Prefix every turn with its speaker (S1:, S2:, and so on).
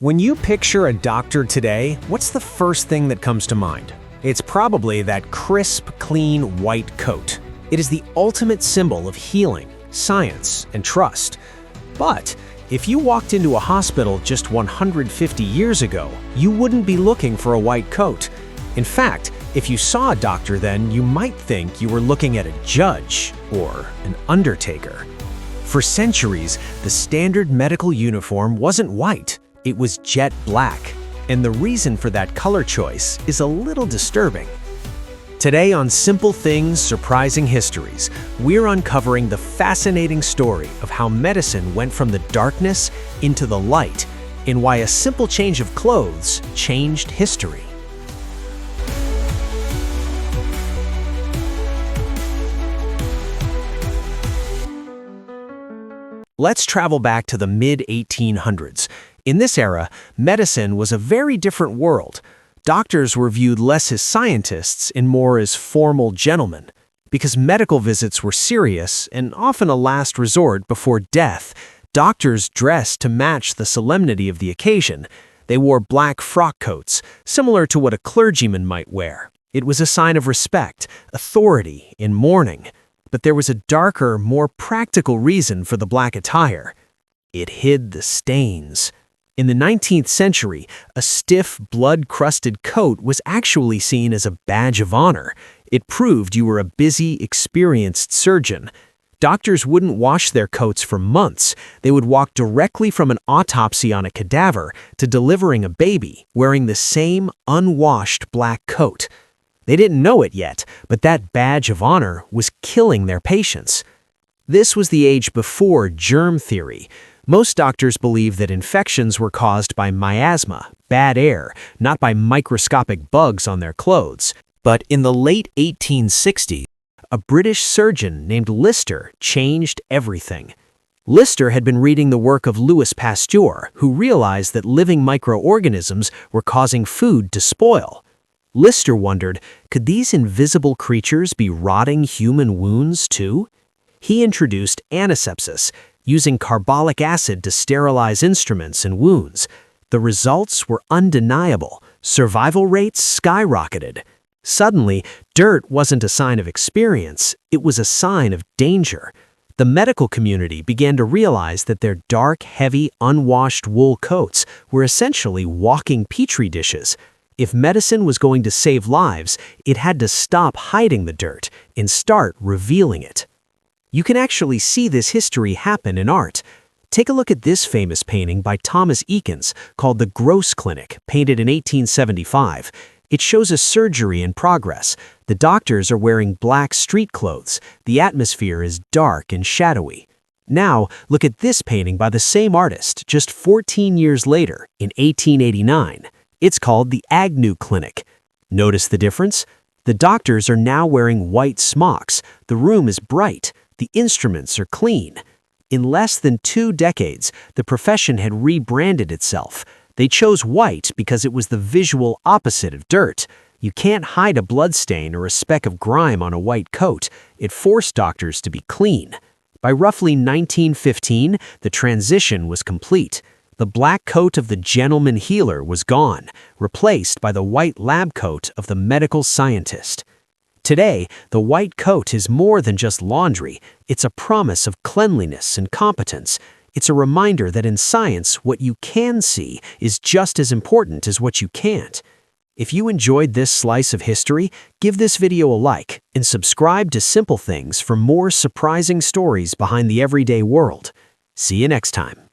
S1: When you picture a doctor today, what's the first thing that comes to mind? It's probably that crisp, clean white coat. It is the ultimate symbol of healing, science, and trust. But if you walked into a hospital just 150 years ago, you wouldn't be looking for a white coat. In fact, if you saw a doctor then, you might think you were looking at a judge or an undertaker. For centuries, the standard medical uniform wasn't white. It was jet black, and the reason for that color choice is a little disturbing. Today on Simple Things Surprising Histories, we're uncovering the fascinating story of how medicine went from the darkness into the light, and why a simple change of clothes changed history. Let's travel back to the mid-1800s. In this era, medicine was a very different world. Doctors were viewed less as scientists and more as formal gentlemen. Because medical visits were serious and often a last resort before death, doctors dressed to match the solemnity of the occasion. They wore black frock coats, similar to what a clergyman might wear. It was a sign of respect, authority, and mourning. But there was a darker, more practical reason for the black attire. It hid the stains. In the 19th century, a stiff, blood-crusted coat was actually seen as a badge of honor. It proved you were a busy, experienced surgeon. Doctors wouldn't wash their coats for months. They would walk directly from an autopsy on a cadaver to delivering a baby, wearing the same unwashed black coat. They didn't know it yet, but that badge of honor was killing their patients. This was the age before germ theory. Most doctors believed that infections were caused by miasma, bad air, not by microscopic bugs on their clothes. But in the late 1860s, a British surgeon named Lister changed everything. Lister had been reading the work of Louis Pasteur, who realized that living microorganisms were causing food to spoil. Lister wondered, could these invisible creatures be rotting human wounds too? He introduced antisepsis, using carbolic acid to sterilize instruments and wounds. The results were undeniable. Survival rates skyrocketed. Suddenly, dirt wasn't a sign of experience, it was a sign of danger. The medical community began to realize that their dark, heavy, unwashed wool coats were essentially walking petri dishes. If medicine was going to save lives, it had to stop hiding the dirt and start revealing it. You can actually see this history happen in art. Take a look at this famous painting by Thomas Eakins called The Gross Clinic, painted in 1875. It shows a surgery in progress. The doctors are wearing black street clothes. The atmosphere is dark and shadowy. Now, look at this painting by the same artist just 14 years later, in 1889. It's called The Agnew Clinic. Notice the difference? The doctors are now wearing white smocks. The room is bright. The instruments are clean. In less than 2 decades, the profession had rebranded itself. They chose white because it was the visual opposite of dirt. You can't hide a bloodstain or a speck of grime on a white coat. It forced doctors to be clean. By roughly 1915, the transition was complete. The black coat of the gentleman healer was gone, replaced by the white lab coat of the medical scientist. Today, the white coat is more than just laundry. It's a promise of cleanliness and competence. It's a reminder that in science, what you can see is just as important as what you can't. If you enjoyed this slice of history, give this video a like and subscribe to Simple Things for more surprising stories behind the everyday world. See you next time.